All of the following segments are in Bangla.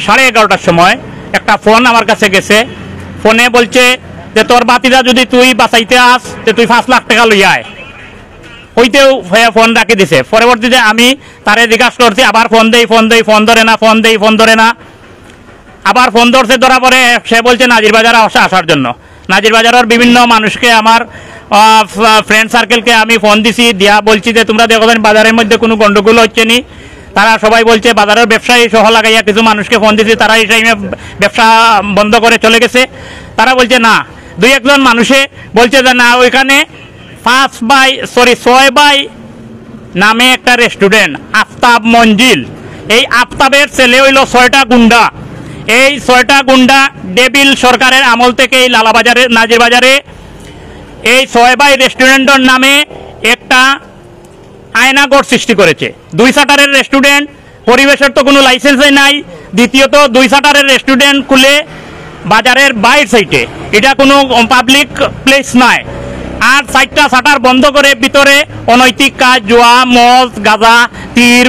11:30টার সময় একটা ফোন আমার কাছে গেছে। ফোনে বলছে যে তোর বাতিদা যদি তুই বাঁচাইতে আস যে তুই 5 লাখ টাকা লইয়া আয়। হইতেও ফোন রাখি দিছে। পরবর্তীতে আমি তারে জিজ্ঞাসা করছি, আবার ফোন ধরে না। আবার ফোন ধরা পরে সে বলছে নাজির বাজারে আসার জন্য। নাজির বাজারের বিভিন্ন মানুষকে, আমার ফ্রেন্ড সার্কেলকে আমি ফোন দিছি, দিয়া বলছি যে তোমরা দেখো বাজারের মধ্যে কোনো গন্ডগোল হচ্ছে নি। তারা সবাই বলছে, বাজারের ব্যবসায়ী সহ লাগাইয়া কিছু মানুষকে ফোন দিছি, তারা এই টাইমে ব্যবসা বন্ধ করে চলে গেছে। তারা বলছে না, 2-1 মানুষে বলছে যে না, ওইখানে 6 বাই নামে একটা রেস্টুরেন্ট, আফতাব মঞ্জিল। এই আফতাবের ছেলে হইল 6টা গুন্ডা। এই 6টা গুন্ডা ডেবিল সরকারের আমল থেকে এই লালাবাজারে, নাজির বাজারে এই 6 বাই রেস্টুরেন্টের নামে একটা আয়নাগর সৃষ্টি করেছে। 2 শাটারের রেস্টুরেন্ট, পরিবেশের তো কোনো লাইসেন্সই নাই। দ্বিতীয়ত 2 শাটারের রেস্টুরেন্ট খুলে বাজারের বাইর সাইডে, এটা কোনো পাবলিক প্লেস নয়। আর 4টা শাটার বন্ধ করে ভিতরে অনৈতিক কাজ, জুয়া, মদ, গাঁজা, তীর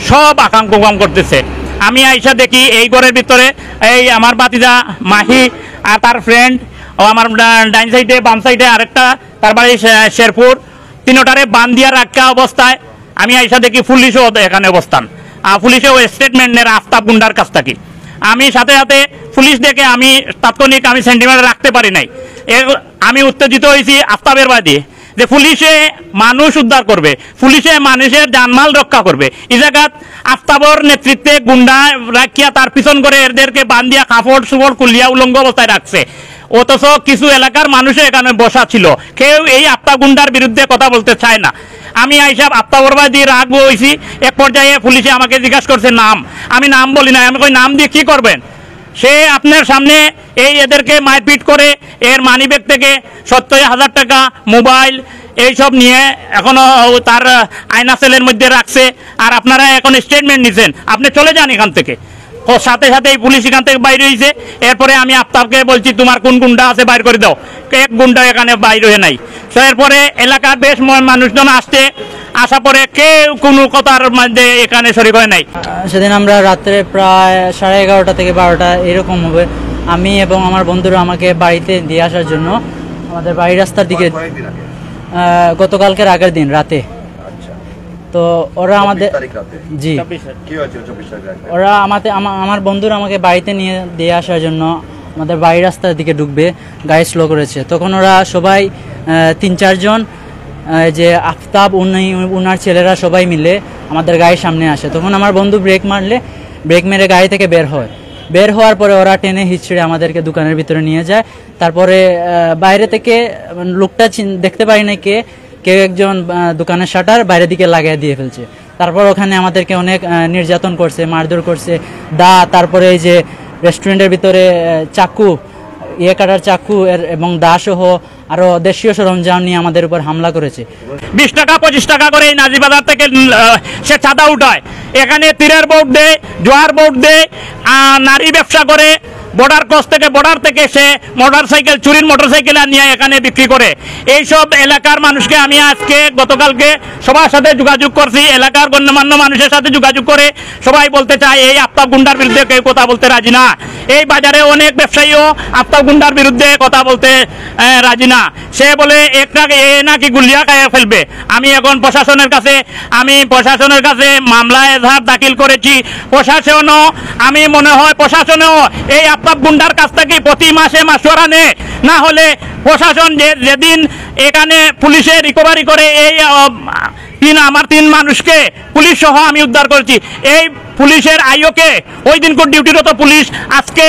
সব আকাম করতেছে। আমি আইসা দেখি এই ঘরের ভিতরে এই আমার বাতিজা মাহি আর তার ফ্রেন্ড, ও আমার ডাইন সাইডে বাম সাইডে আরেকটা, তার বাড়ি শেরপুর, 3টারে বান দিয়া রাখা অবস্থায়। আমি আইসা দেখি পুলিশও এখানে অবস্থান, পুলিশেও স্টেটমেন্টের আফতাব গুন্ডার কাছ থেকে। আমি সাথে সাথে পুলিশ দেখে আমি তাৎক্ষণিক আমি সেন্টিমেন্ট রাখতে পারি নাই। আমি উত্তেজিত হয়েছি আফতাবের বাদী যে পুলিশে মানুষ উদ্ধার করবে, পুলিশে মানুষের জানমাল রক্ষা করবে। এই জায়গাত আফতাবর নেতৃত্বে গুন্ডা রাখিয়া তার পিছন করে এদেরকে বান্ধিয়া কাপড় সুপড় খুলিয়া উলঙ্গ অবস্থায় রাখছে। অথচ কিছু এলাকার মানুষে এখানে বসা ছিল, কেউ এই আফতাব গুন্ডার বিরুদ্ধে কথা বলতে চায় না। আমি আইসা আফতাবর বাদী রাগ হয়েছি। এক পর্যায়ে পুলিশে আমাকে জিজ্ঞাসা করছে নাম, আমি নাম বলি না। আমি কই নাম দিয়ে কি করবেন? সে আপনার সামনে এদেরকে মারপিট করে এর মানিব্যাগ থেকে 70,000 টাকা, মোবাইল এইসব নিয়ে এখনো তার আয়না সেলের মধ্যে রাখছে। আর আপনারা এখন স্টেটমেন্ট নিছেন, আপনি চলে যান এখান থেকে। সাথে সাথে এই পুলিশ এখান থেকে বাইরে হয়েছে। এরপরে আমি আফতাবকে বলছি তোমার কোন গুন্ডা আছে বাইর করে দাও। এক গুন্ডা এখানে বাইর হয়ে নাই। এরপরে এলাকার বেশ মানুষজন আসছে, আসা পরে কেউ কোনো কথার মধ্যে এখানে শরীক হয় নাই। সেদিন আমরা রাত্রে প্রায় 11:30 থেকে 12টা এরকম হবে, আমি এবং আমার বন্ধুরা আমাকে বাড়িতে দিয়ে আসার জন্য আমাদের বাড়ির রাস্তার দিকে, গতকালকের আগের দিন রাতে। তো ওরা আমাদের, জি, ওরা আমার বন্ধুরা আমাকে বাড়িতে নিয়ে দিয়ে আসার জন্য আমাদের বাড়ির রাস্তার দিকে ঢুকবে, গাড়ি স্লো করেছে। তখন ওরা সবাই 3-4 জন, যে আফতাব উনার ছেলেরা সবাই মিলে আমাদের গাড়ির সামনে আসে। তখন আমার বন্ধু ব্রেক মেরে গাড়ি থেকে বের হওয়ার পরে ওরা টেনে হিচড়ে আমাদেরকে দোকানের ভিতরে নিয়ে যায়। তারপরে বাইরে থেকে লোকটা দেখতে পারি না, কেউ একজন দোকানের শাটার বাইরের দিকে লাগিয়ে দিয়ে ফেলছে। তারপর ওখানে আমাদেরকে অনেক নির্যাতন করছে, মারধর করছে, তারপরে এই যে রেস্টুরেন্টের ভিতরে চাকু, কাটার চাকু এবং সহ আরো দেশীয় সরঞ্জাম নিয়ে আমাদের উপর হামলা করেছে। 20 টাকা 25 টাকা করে এই নাজির বাজার থেকে সে চাঁদা উঠায়। এখানে তীরের বোর্ড দেয়, জোয়ার বোর্ড দেয়, নারী ব্যবসা করে। বর্ডার থেকে সে চুরির মোটরসাইকেল নিয়ে এখানে বিক্রি করে। এইসব এলাকার মানুষকে আমি আজকে গতকালকে সবার সাথে যোগাযোগ করছি, এলাকার গণ্যমান্য মানুষের সাথে যোগাযোগ করে সবাই বলতে চায় এই আফতাব গুন্ডার বিরুদ্ধে কেউ কথা বলতে রাজি না। এই বাজারে অনেক ব্যবসায়ীও আফতাব গুন্ডার বিরুদ্ধে কথা বলতে রাজি না। সে বলে নাকি গুলিয়া খাইয়া ফেলবে। আমি এখন প্রশাসনের কাছে মামলা এজাহার দাখিল করেছি। প্রশাসনও, আমি মনে হয় প্রশাসনেও এই আফতাব গুন্ডার কাছ থেকে প্রতি মাসে মাসুয়ারা নেয়। না হলে প্রশাসন যেদিন এখানে পুলিশে রিকভারি করে এই আমার 3 মানুষকে পুলিশ সহ আমি উদ্ধার করেছি। এই পুলিশের আইওকে ওই দিন ডিউটিরত পুলিশ আজকে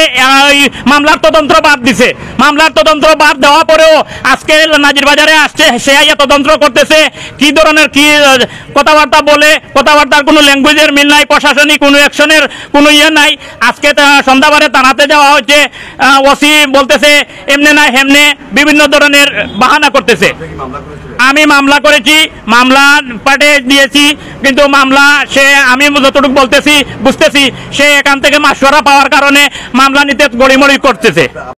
মামলার তদন্ত বাদ দিছে। মামলার তদন্ত বাদ দেওয়া পরেও আজকে নাজির বাজারে আসছে, সে আইয়া তদন্ত করতেছে। কি ধরনের কি কথাবার্তা বলে, কথাবার্তার কোনো ল্যাঙ্গুয়েজের মিল নাই, প্রশাসনিক কোনো অ্যাকশনের কোনো ইয়ে নাই। আজকে সন্ধ্যাবারে থানাতে যাওয়া হচ্ছে, ওসি বলতেছে এমনে না হেমনে বিভিন্ন ধরনের বাহানা করতেছে। আমি মামলা করেছি, মামলা পাঠে দিয়েছি, কিন্তু মামলা আমি যতটুকু বুঝতেছি সে এখান থেকে মাসুয়ারা পাওয়ার কারণে মামলা নিতে গড়িমড়ি করতেছে।